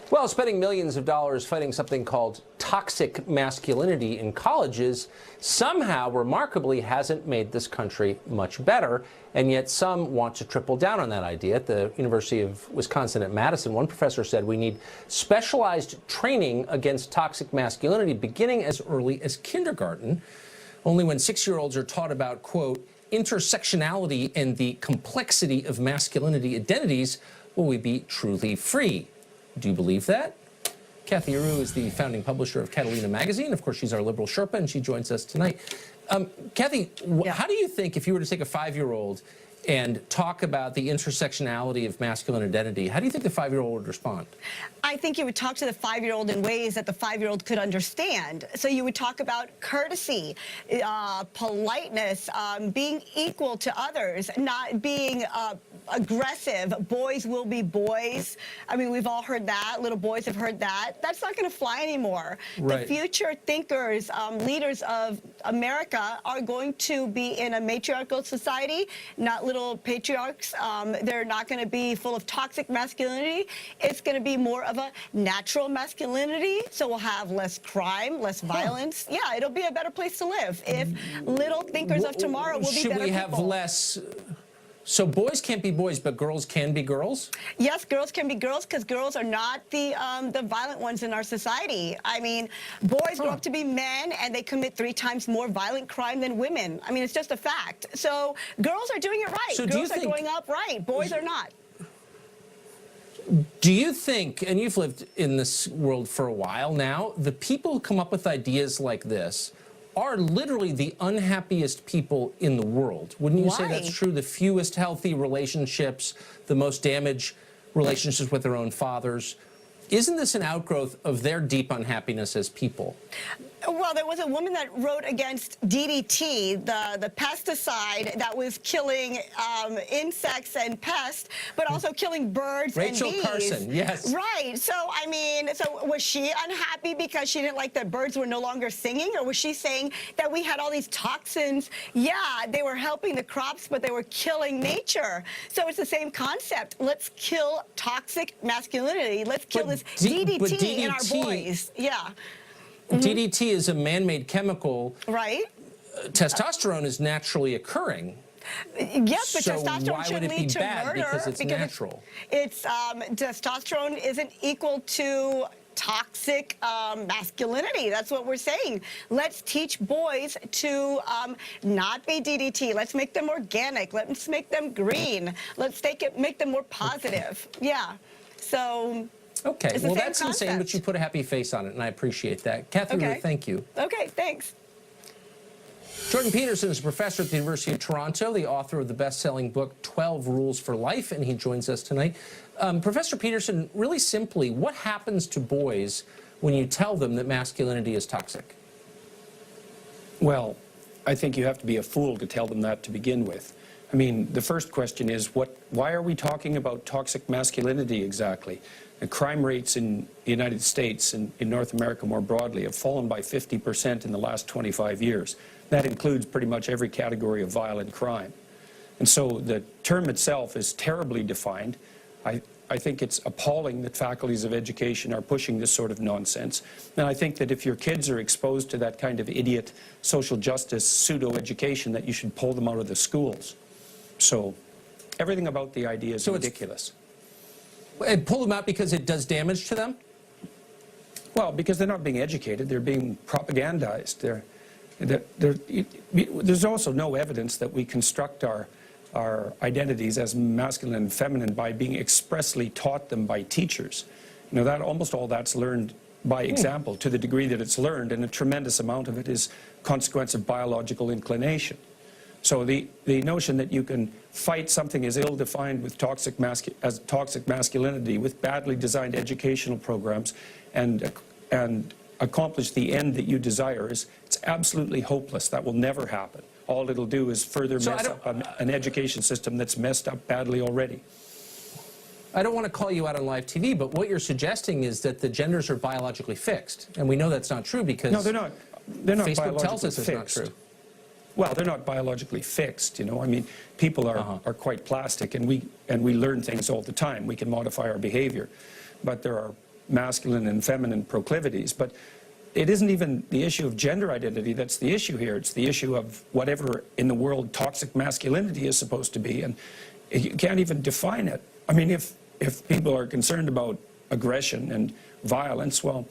Well, spending millions of dollars fighting something called toxic masculinity in colleges somehow, remarkably, hasn't made this country much better, and yet some want to triple down on that idea. At the University of Wisconsin at Madison, one professor said we need specialized training against toxic masculinity beginning as early as kindergarten. Only when 6-year-olds are taught about, quote, intersectionality and the complexity of masculinity identities will we be truly free. Do you believe that? Kathy Aru is the founding publisher of Catalina Magazine. Of course, she's our liberal Sherpa, and she joins us tonight. Kathy, how do you think, if you were to take a 5-year-old and talk about the intersectionality of masculine identity, how do you think the 5-year-old would respond? I think you would talk to the 5-year-old in ways that the 5-year-old could understand. So you would talk about courtesy, politeness, being equal to others, not being aggressive. Boys will be boys. I mean, we've all heard that. Little boys have heard that. That's not going to fly anymore. Right. The future thinkers, leaders of America are going to be in a matriarchal society, not little patriarchs. They're not going to be full of toxic masculinity. It's going to be more of a natural masculinity, so we'll have less crime, less violence. Yeah, it'll be a better place to live if little thinkers of tomorrow will be better people. Should we have less... So boys can't be boys, but girls can be girls? Yes, girls can be girls because girls are not the violent ones in our society. I mean, boys grow up to be men and they commit 3 times more violent crime than women. I mean, it's just a fact. So girls are doing it right. So girls are growing up right. Boys are not. Do you think, and you've lived in this world for a while now, the people who come up with ideas like this are literally the unhappiest people in the world? Wouldn't you say that's true? The fewest healthy relationships, the most damaged relationships with their own fathers. Isn't this an outgrowth of their deep unhappiness as people? Well, there was a woman that wrote against DDT, the pesticide that was killing insects and pests, but also killing birds and bees. Rachel Carson, yes. Right. So, I mean, so was she unhappy because she didn't like that birds were no longer singing? Or was she saying that we had all these toxins? Yeah, they were helping the crops, but they were killing nature. So it's the same concept. Let's kill toxic masculinity. Let's kill this DDT in our boys. Yeah. DDT is a man-made chemical. Right. Testosterone is naturally occurring. Yes, but so testosterone why would shouldn't it be lead to bad? murder Because it's natural. Testosterone isn't equal to toxic masculinity. That's what we're saying. Let's teach boys to not be DDT. Let's make them organic. Let's make them green. Let's make them more positive. Yeah. So... Okay, well, that's insane, but you put a happy face on it, and I appreciate that. Kathy, thank you. Okay, thanks. Jordan Peterson is a professor at the University of Toronto, the author of the best-selling book, 12 Rules for Life, and he joins us tonight. Professor Peterson, really simply, what happens to boys when you tell them that masculinity is toxic? Well, I think you have to be a fool to tell them that to begin with. I mean, the first question is, why are we talking about toxic masculinity exactly? The crime rates in the United States and in North America more broadly have fallen by 50% in the last 25 years. That includes pretty much every category of violent crime. And so the term itself is terribly defined. I think it's appalling that faculties of education are pushing this sort of nonsense. And I think that if your kids are exposed to that kind of idiot social justice pseudo-education, that you should pull them out of the schools. So everything about the idea is ridiculous. And pull them out because it does damage to them? Well, because they're not being educated, they're being propagandized. There's also no evidence that we construct our identities as masculine and feminine by being expressly taught them by teachers. You know, that almost all that's learned by example to the degree that it's learned, and a tremendous amount of it is consequence of biological inclination. So the notion that you can fight something as ill-defined with toxic masculinity with badly designed educational programs and accomplish the end that you desire it's absolutely hopeless. That will never happen. All it'll do is further mess up an education system that's messed up badly already. I don't want to call you out on live TV, but what you're suggesting is that the genders are biologically fixed, and we know that's not true because no, they're not. They're not. Facebook tells us it's not true. Well, they're not biologically fixed, you know. I mean, people are quite plastic, and we learn things all the time. We can modify our behavior, but there are masculine and feminine proclivities. But it isn't even the issue of gender identity that's the issue here. It's the issue of whatever in the world toxic masculinity is supposed to be, and you can't even define it. I mean, if people are concerned about aggression and violence, well,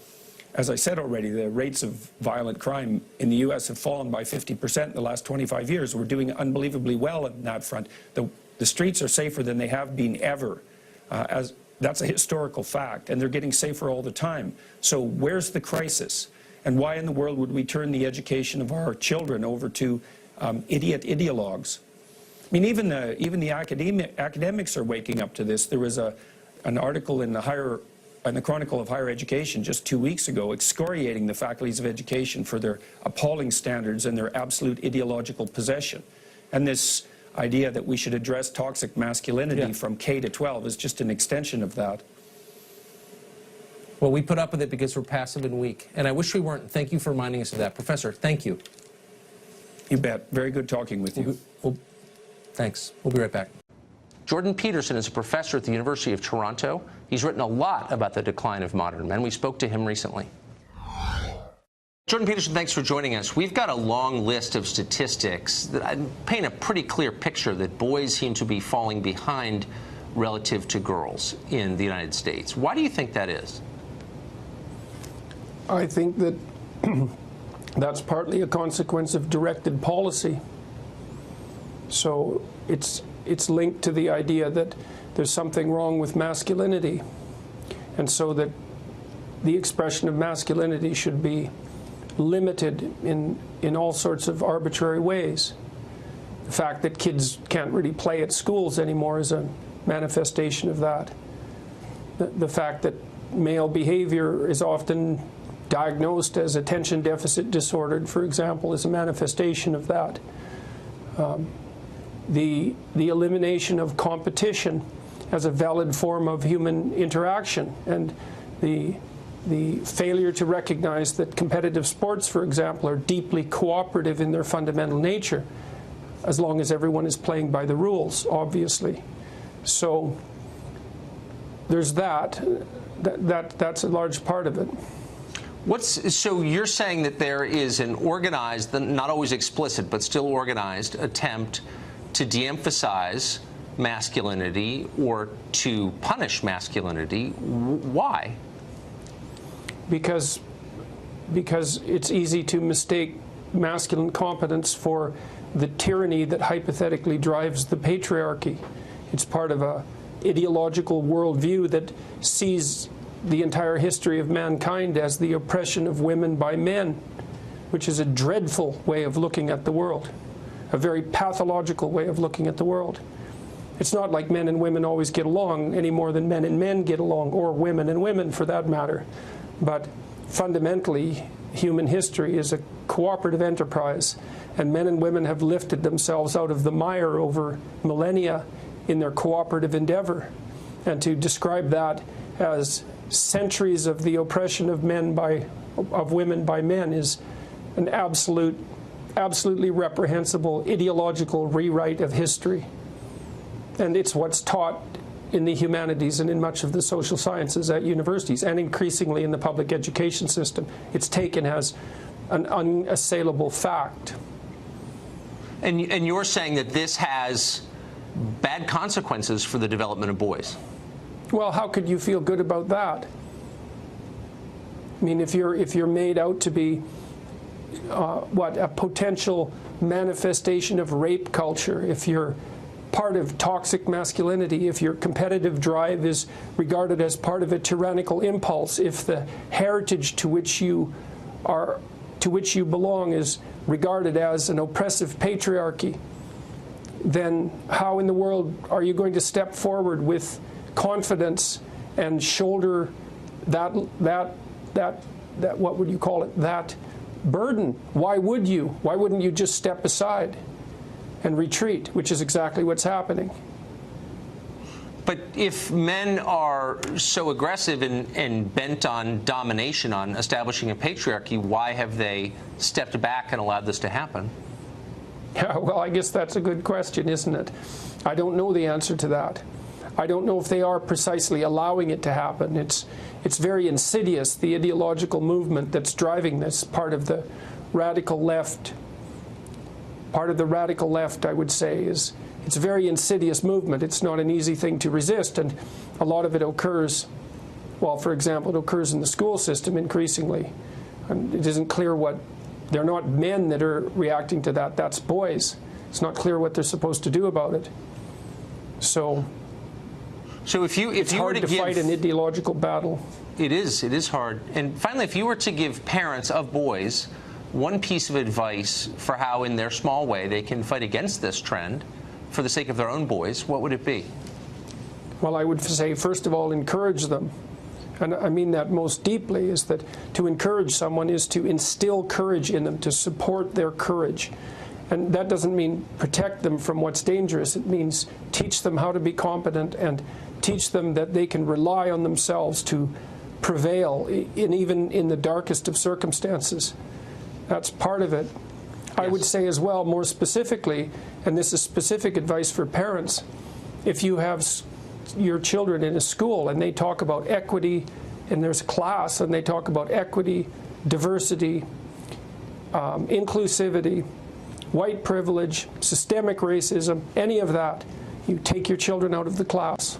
as I said already, the rates of violent crime in the U.S. have fallen by 50% in the last 25 years. We're doing unbelievably well on that front. The streets are safer than they have been ever. That's a historical fact, and they're getting safer all the time. So where's the crisis? And why in the world would we turn the education of our children over to idiot ideologues? I mean, even the academics are waking up to this. There was an article in the Chronicle of Higher Education just 2 weeks ago excoriating the faculties of education for their appalling standards and their absolute ideological possession. And this idea that we should address toxic masculinity from K to 12 is just an extension of that. Well, we put up with it because we're passive and weak. And I wish we weren't. Thank you for reminding us of that. Professor, thank you. You bet. Very good talking with you. Thanks. We'll be right back. Jordan Peterson is a professor at the University of Toronto. He's written a lot about the decline of modern men. We spoke to him recently. Jordan Peterson, thanks for joining us. We've got a long list of statistics that paint a pretty clear picture that boys seem to be falling behind relative to girls in the United States. Why do you think that is? I think that that's partly a consequence of directed policy. So it's linked to the idea that there's something wrong with masculinity, and so that the expression of masculinity should be limited in all sorts of arbitrary ways. The fact that kids can't really play at schools anymore is a manifestation of that. The fact that male behavior is often diagnosed as attention deficit disordered, for example, is a manifestation of that. The elimination of competition as a valid form of human interaction, and the failure to recognize that competitive sports, for example, are deeply cooperative in their fundamental nature, as long as everyone is playing by the rules, obviously. So there's that's a large part of it. So you're saying that there is an organized, not always explicit, but still organized attempt to de-emphasize masculinity or to punish masculinity. Why? Because it's easy to mistake masculine competence for the tyranny that hypothetically drives the patriarchy. It's part of a ideological worldview that sees the entire history of mankind as the oppression of women by men, which is a dreadful way of looking at the world, a very pathological way of looking at the world. It's not like men and women always get along any more than men and men get along, or women and women for that matter. But fundamentally, human history is a cooperative enterprise, and men and women have lifted themselves out of the mire over millennia in their cooperative endeavor. And to describe that as centuries of the oppression of women by men is an absolutely reprehensible ideological rewrite of history. And it's what's taught in the humanities and in much of the social sciences at universities, and increasingly in the public education system. It's taken as an unassailable fact. And you're saying that this has bad consequences for the development of boys? Well, how could you feel good about that? I mean, if you're made out to be a potential manifestation of rape culture, if you're part of toxic masculinity, if your competitive drive is regarded as part of a tyrannical impulse, if the heritage to which you belong is regarded as an oppressive patriarchy, then how in the world are you going to step forward with confidence and shoulder that what would you call it, that burden? Why would you? Why wouldn't you just step aside and retreat, which is exactly what's happening? But if men are so aggressive and bent on domination, on establishing a patriarchy, why have they stepped back and allowed this to happen? Yeah, well, I guess that's a good question, isn't it? I don't know the answer to that. I don't know if they are precisely allowing it to happen. It's very insidious, the ideological movement that's driving this, part of the radical left. Part of the radical left, I would say, is it's a very insidious movement. It's not an easy thing to resist, and a lot of it occurs, well, for example, it occurs in the school system increasingly. And it isn't clear what, they're not men that are reacting to that, that's boys. It's not clear what they're supposed to do about it. So if you it's were hard to fight an ideological battle. It is hard. And finally, if you were to give parents of boys one piece of advice for how, in their small way, they can fight against this trend for the sake of their own boys, what would it be? Well, I would say, first of all, encourage them. And I mean that most deeply, is that to encourage someone is to instill courage in them, to support their courage. And that doesn't mean protect them from what's dangerous. It means teach them how to be competent and teach them that they can rely on themselves to prevail, even in the darkest of circumstances. That's part of it. Yes. I would say as well, more specifically, and this is specific advice for parents, if you have your children in a school and they talk about equity, and there's a class and they talk about equity, diversity, inclusivity, white privilege, systemic racism, any of that, you take your children out of the class.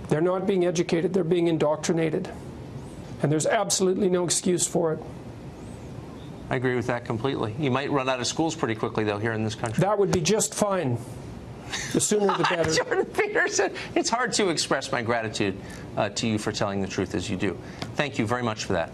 They're not being educated, they're being indoctrinated. And there's absolutely no excuse for it. I agree with that completely. You might run out of schools pretty quickly, though, here in this country. That would be just fine. The sooner the better. Jordan Peterson, it's hard to express my gratitude to you for telling the truth as you do. Thank you very much for that.